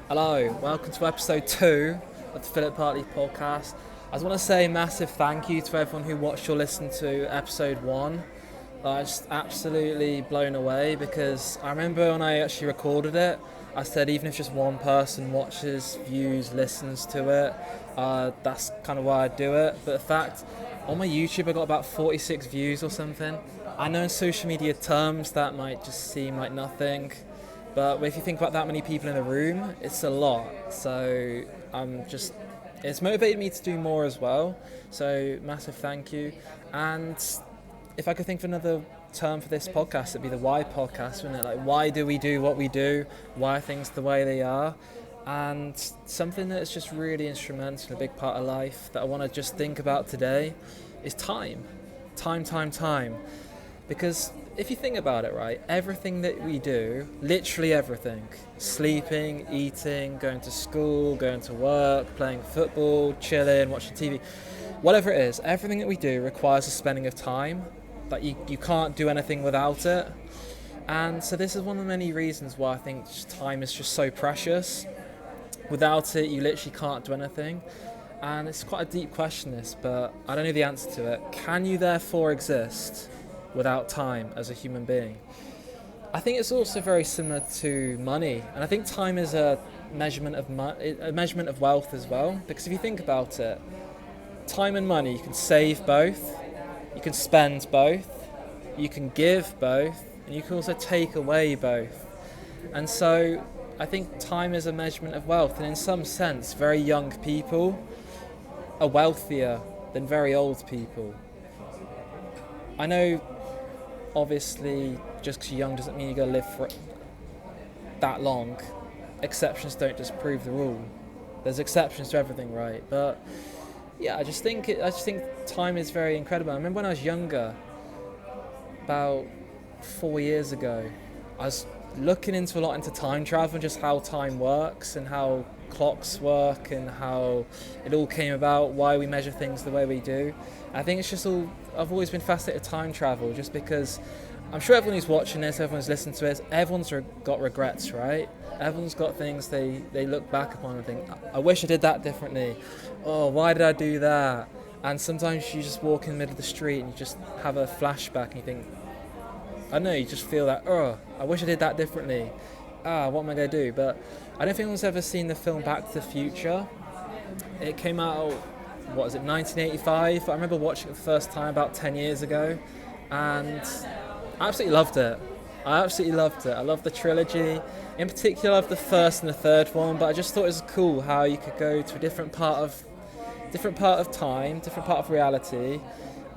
Hello, welcome to episode 2 of the Philip Hartley Podcast. I just want to say a massive thank you to everyone who watched or listened to episode 1. I was just absolutely blown away because I remember when I actually recorded it, I said even if just one person watches, views, listens to it, that's kind of why I do it. But in fact, on my YouTube I got about 46 views or something. I know in social media terms that might just seem like nothing, but if you think about that many people in a room, it's a lot. So it's motivated me to do more as well. So massive thank you. And if I could think of another term for this podcast, it'd be the why podcast, wouldn't it? Like, why do we do what we do? Why are things the way they are? And something that's just really instrumental, a big part of life that I want to just think about today is time. Time. Because if you think about it, right, everything that we do, literally everything, sleeping, eating, going to school, going to work, playing football, chilling, watching TV, whatever it is, everything that we do requires a spending of time. Like you can't do anything without it. And so this is one of the many reasons why I think time is just so precious. Without it, you literally can't do anything. And it's quite a deep question, this, but I don't know the answer to it. Can you therefore exist without time as a human being? I think it's also very similar to money, and I think time is a measurement of wealth as well. Because if you think about it, time and money, you can save both, you can spend both, you can give both, and you can also take away both. And so I think time is a measurement of wealth, and in some sense, very young people are wealthier than very old people. I know, obviously, just because you're young doesn't mean you're going to live for that long. Exceptions don't just prove the rule. There's exceptions to everything, right? But yeah, I just think time is very incredible. I remember when I was younger, about 4 years ago, I was looking into a lot into time travel and just how time works and how clocks work and how it all came about, why we measure things the way we do. I think it's just I've always been fascinated with time travel just because I'm sure everyone who's watching this, everyone's listening to it, everyone's got regrets, right? Everyone's got things they look back upon and think, I wish I did that differently. Oh, why did I do that? And sometimes you just walk in the middle of the street and you just have a flashback and you think, I don't know, you just feel that, oh, I wish I did that differently. What am I going to do? But I don't think anyone's ever seen the film Back to the Future. It came out, 1985? I remember watching it the first time about 10 years ago, and I absolutely loved it. I loved the trilogy. In particular, I loved the first and the third one, but I just thought it was cool how you could go to a different part of time, different part of reality,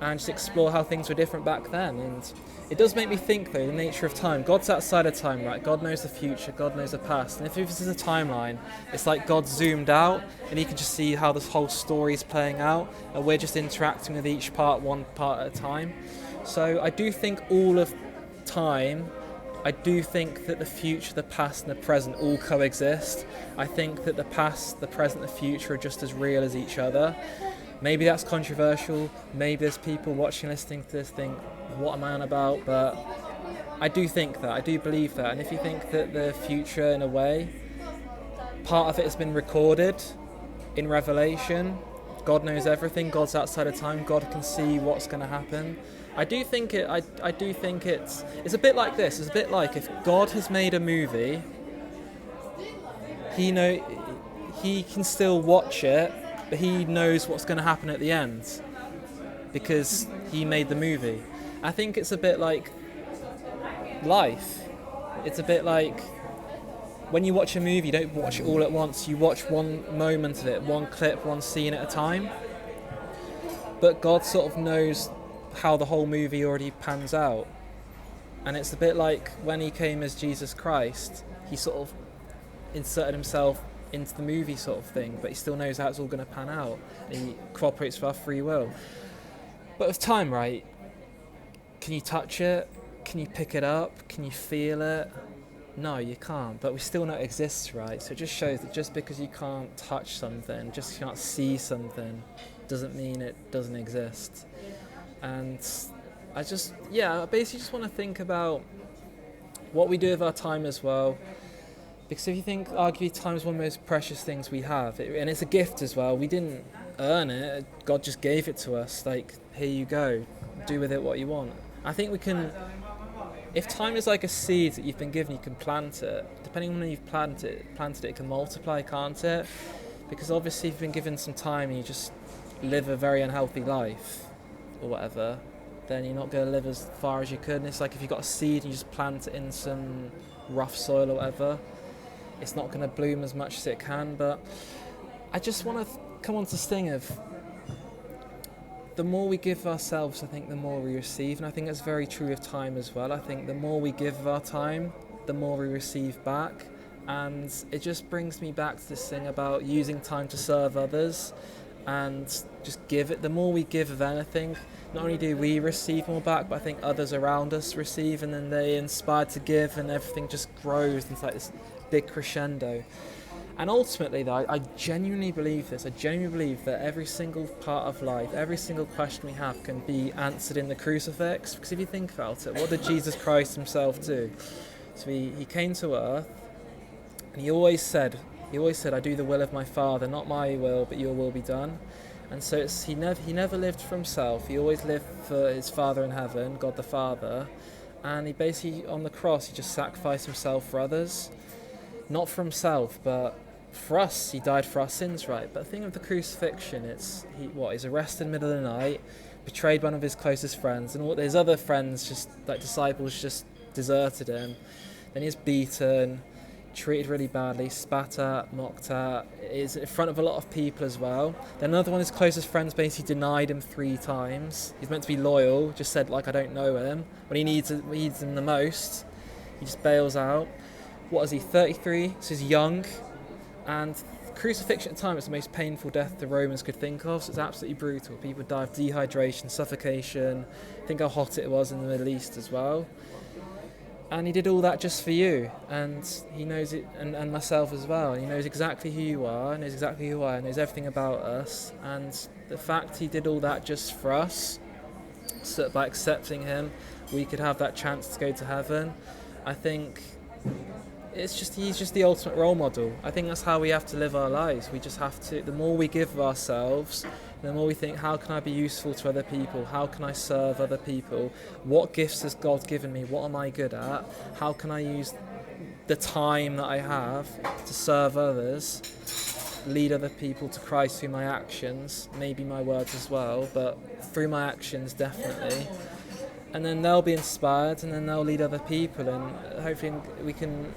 and just explore how things were different back then. And it does make me think, though, the nature of time. God's outside of time, right? God knows the future, God knows the past. And if this is a timeline, it's like God's zoomed out and you can just see how this whole story is playing out, and we're just interacting with each part, one part at a time. So I do think all of time, I do think that the future, the past and the present all coexist. I think that the past, the present, the future are just as real as each other. Maybe that's controversial, maybe there's people watching, listening to this think, what am I on about? But I do think that, I do believe that. And if you think that the future, in a way, part of it has been recorded in Revelation, God knows everything, God's outside of time, God can see what's going to happen. I do think it's a bit like this. It's a bit like if God has made a movie, he can still watch it, but he knows what's going to happen at the end because he made the movie. I think it's a bit like life. It's a bit like when you watch a movie, you don't watch it all at once. You watch one moment of it, one clip, one scene at a time. But God sort of knows how the whole movie already pans out. And it's a bit like when he came as Jesus Christ, he sort of inserted himself into the movie sort of thing, but he still knows how it's all going to pan out. He cooperates with our free will. But with time, right, can you touch it? Can you pick it up? Can you feel it? No, you can't, but we still know it exists, right? So it just shows that just because you can't touch something, just you can't see something, doesn't mean it doesn't exist. And I basically just want to think about what we do with our time as well. Because if you think, arguably, time is one of the most precious things we have, and it's a gift as well. We didn't earn it. God just gave it to us. Like, here you go. Do with it what you want. I think we can, if time is like a seed that you've been given, you can plant it. Depending on when you've planted it can multiply, can't it? Because obviously if you've been given some time and you just live a very unhealthy life or whatever, then you're not going to live as far as you could. And it's like if you've got a seed and you just plant it in some rough soil or whatever, it's not going to bloom as much as it can. But I just want to come on to this thing of the more we give ourselves, I think the more we receive. And I think that's very true of time as well. I think the more we give of our time, the more we receive back. And it just brings me back to this thing about using time to serve others and just give it. The more we give of anything, not only do we receive more back, but I think others around us receive, and then they're inspired to give, and everything just grows into like this big crescendo. And ultimately, though, I genuinely believe this. I genuinely believe that every single part of life, every single question we have can be answered in the crucifix. Because if you think about it, what did Jesus Christ himself do? So he came to earth, and he always said, I do the will of my Father, not my will, but your will be done. And so he never lived for himself. He always lived for his Father in heaven, God the Father. And he basically, on the cross, he just sacrificed himself for others. Not for himself, but for us. He died for our sins, right? But the thing of the crucifixion, he's arrested in the middle of the night, betrayed by one of his closest friends, and all his other friends, just like disciples, just deserted him. Then he's beaten, treated really badly, spat at, mocked at, is in front of a lot of people as well. Then another one of his closest friends basically denied him 3 times. He's meant to be loyal, just said like I don't know him. When he needs him the most, he just bails out. What is he, 33? So he's young. And crucifixion at the time was the most painful death the Romans could think of. So it's absolutely brutal. People die of dehydration, suffocation. Think how hot it was in the Middle East as well. And he did all that just for you, and he knows it, and myself as well. And he knows exactly who you are, knows exactly who I am, knows everything about us. And the fact he did all that just for us, so that by accepting him, we could have that chance to go to heaven. I think he's just the ultimate role model. I think that's how we have to live our lives. We just have to. The more we give of ourselves, the more we think, how can I be useful to other people? How can I serve other people? What gifts has God given me? What am I good at? How can I use the time that I have to serve others, lead other people to Christ through my actions, maybe my words as well, but through my actions definitely. And then they'll be inspired, and then they'll lead other people, and hopefully we can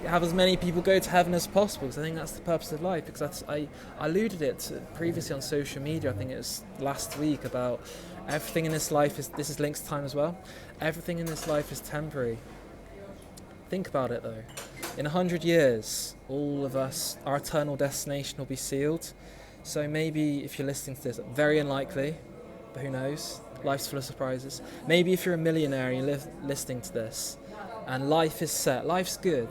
have as many people go to heaven as possible, because I think that's the purpose of life. Because I alluded it previously on social media, I think it was last week, about everything in this life this is linked to time as well, everything in this life is temporary. Think about it though, in 100 years all of us, our eternal destination will be sealed. So maybe if you're listening to this, very unlikely, but who knows, life's full of surprises. Maybe if you're a millionaire and you're listening to this and life is set, life's good,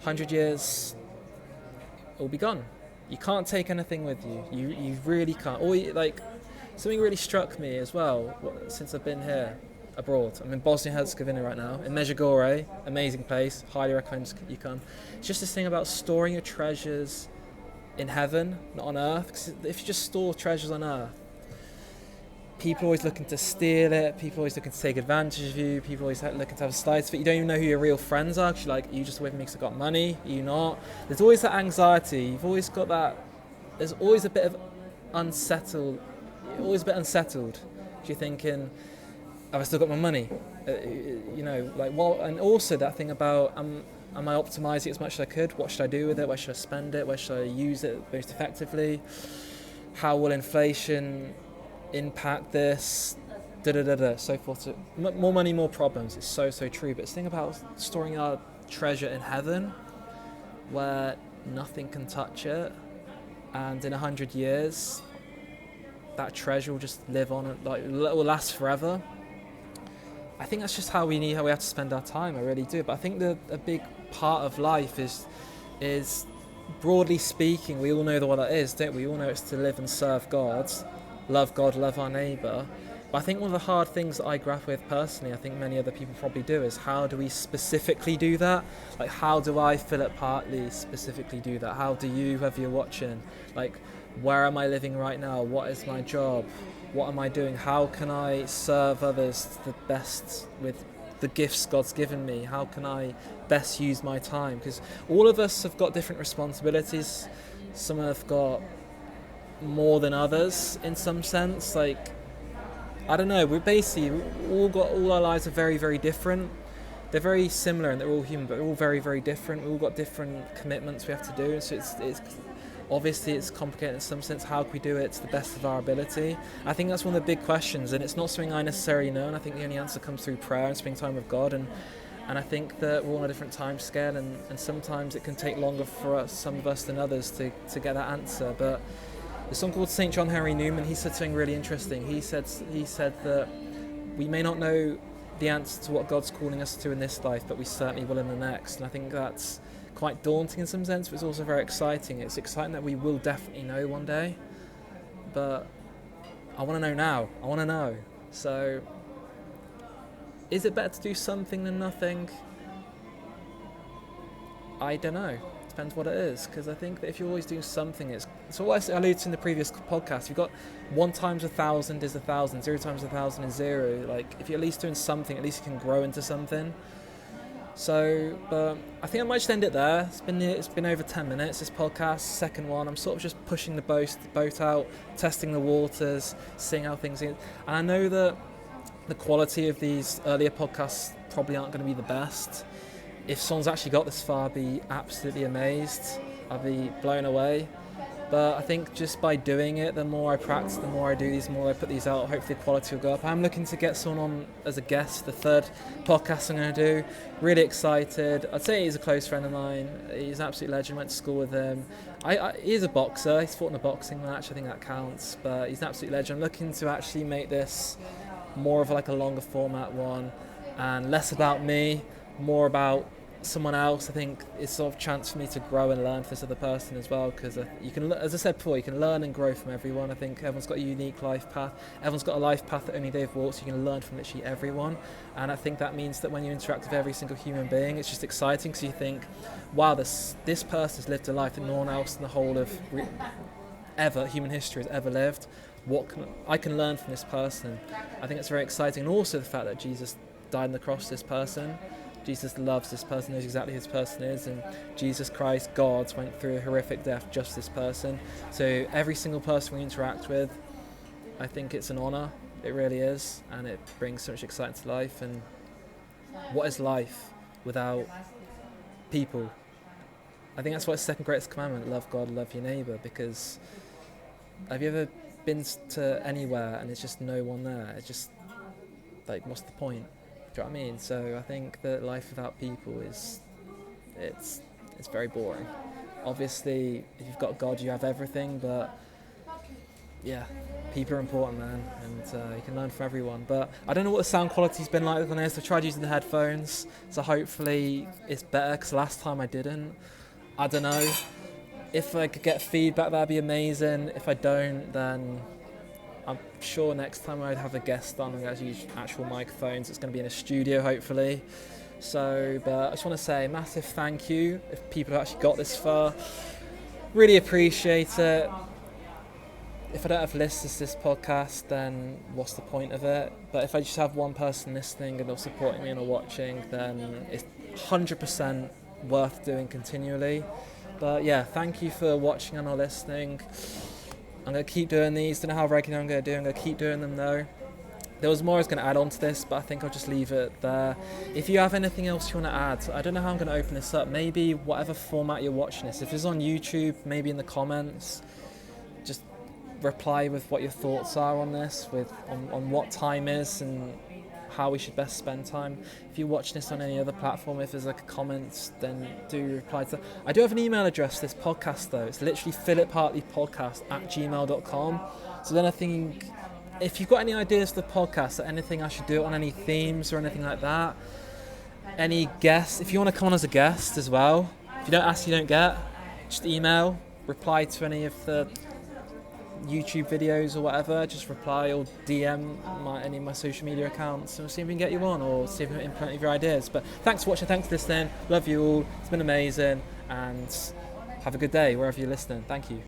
100 years, it'll be gone. You can't take anything with you. You really can't. Something really struck me as well since I've been here abroad. I'm in Bosnia-Herzegovina right now, in Medjugorje, amazing place, highly recommend you come. It's just this thing about storing your treasures in heaven, not on earth. Because if you just store treasures on earth, people are always looking to steal it, people are always looking to take advantage of you, people are always looking to have slides of it. You don't even know who your real friends are, because you're like, you just with me because I've got money, you not. There's always that anxiety, you've always got that, there's always a bit of unsettled, you're always a bit unsettled. You're thinking, have I still got my money? And also that thing about, am I optimising it as much as I could? What should I do with it? Where should I spend it? Where should I use it most effectively? How will inflation impact this, so forth. So, more money, more problems. It's so true. But it's the thing about storing our treasure in heaven, where nothing can touch it, and in 100 years, that treasure will just live on, like it will last forever. I think that's just how we have to spend our time. I really do. But I think a big part of life is broadly speaking, we all know what that is, don't we? We all know it's to live and serve God. Love God, love our neighbour. But I think one of the hard things that I grapple with personally, I think many other people probably do, is how do we specifically do that? Like, how do I, Philip Hartley, specifically do that? How do you, whoever you're watching? Like, where am I living right now? What is my job? What am I doing? How can I serve others the best with the gifts God's given me? How can I best use my time? Because all of us have got different responsibilities. Some have got more than others in some sense. Like, I don't know, all our lives are very, very different. They're very similar and they're all human, but they're all very, very different. We've all got different commitments we have to do. So it's obviously it's complicated in some sense. How can we do it to the best of our ability? I think that's one of the big questions, and it's not something I necessarily know, and I think the only answer comes through prayer and spending time with God. And I think that we're on a different time scale, and sometimes it can take longer for us, some of us, than others to get that answer. But there's someone called St. John Henry Newman. He said something really interesting. He said that we may not know the answer to what God's calling us to in this life, but we certainly will in the next. And I think that's quite daunting in some sense, but it's also very exciting. It's exciting that we will definitely know one day, but I want to know now. I want to know. So, is it better to do something than nothing? I don't know. Depends what it is, because I think that if you're always doing something, it's what I alluded to in the previous podcast. You've got 1 times 1,000 is 1,000, 0 times 1,000 is 0. Like, if you're at least doing something, at least you can grow into something. So, but I think I might just end it there. It's been over 10 minutes, this podcast, second one. I'm sort of just pushing the boat out, testing the waters, seeing how things are. And I know that the quality of these earlier podcasts probably aren't going to be the best. If someone's actually got this far, I'd be absolutely amazed. I'd be blown away. But I think just by doing it, the more I practice, the more I do these, the more I put these out, hopefully the quality will go up. I'm looking to get someone on as a guest, the third podcast I'm going to do. Really excited. I'd say he's a close friend of mine. He's an absolute legend. Went to school with him. He's a boxer. He's fought in a boxing match. I think that counts. But he's an absolute legend. I'm looking to actually make this more of like a longer format one, and less about me, more about someone else. I think it's sort of a chance for me to grow and learn from this other person as well, because you can, as I said before, you can learn and grow from everyone. I think everyone's got a unique life path. Everyone's got a life path that only they've walked, so you can learn from literally everyone. And I think that means that when you interact with every single human being, it's just exciting, because you think, wow, this person's lived a life that no one else in the whole of human history has ever lived. I can learn from this person. I think it's very exciting. And also the fact that Jesus died on the cross for this person. Jesus loves this person, knows exactly who this person is, and Jesus Christ, God, went through a horrific death just for this person. So every single person we interact with, I think it's an honour. It really is, and it brings so much excitement to life. And what is life without people? I think that's why it's the second greatest commandment: love God, love your neighbour. Because have you ever been to anywhere and there's just no one there? It's just like, what's the point? Do you know what I mean? So I think that life without people it's very boring. Obviously, if you've got God, you have everything, but yeah, people are important, man, and you can learn from everyone. But I don't know what the sound quality's been like on this. I've tried using the headphones, so hopefully it's better, because last time I didn't. I don't know. If I could get feedback, that'd be amazing. If I don't, then I'm sure next time I'd have a guest on, I'm going to use actual microphones. It's going to be in a studio, hopefully. So, but I just want to say a massive thank you if people have actually got this far. Really appreciate it. If I don't have listeners to this podcast, then what's the point of it? But if I just have one person listening and they're supporting me and are watching, then it's 100% worth doing continually. But yeah, thank you for watching and or listening. I'm going to keep doing these. Don't know how regular I'm going to do. I'm going to keep doing them though. There was more I was going to add on to this, but I think I'll just leave it there. If you have anything else you want to add, I don't know how I'm going to open this up. Maybe whatever format you're watching this. If it's on YouTube, maybe in the comments, just reply with what your thoughts are on this, on what time is and how we should best spend time. If you're watching this on any other platform, if there's like a comment, then do reply to that. I do have an email address for this podcast though. It's literally Philip Hartley Podcast @gmail.com. So then I think if you've got any ideas for the podcast or anything I should do on any themes or anything like that, any guests, if you want to come on as a guest as well, if you don't ask, you don't get, just email, reply to any of the YouTube videos or whatever, just reply or DM any of my social media accounts, and we'll see if we can get you on, or see if we can implement any of your ideas. But thanks for watching, thanks for listening, love you all, it's been amazing, and have a good day wherever you're listening. Thank you.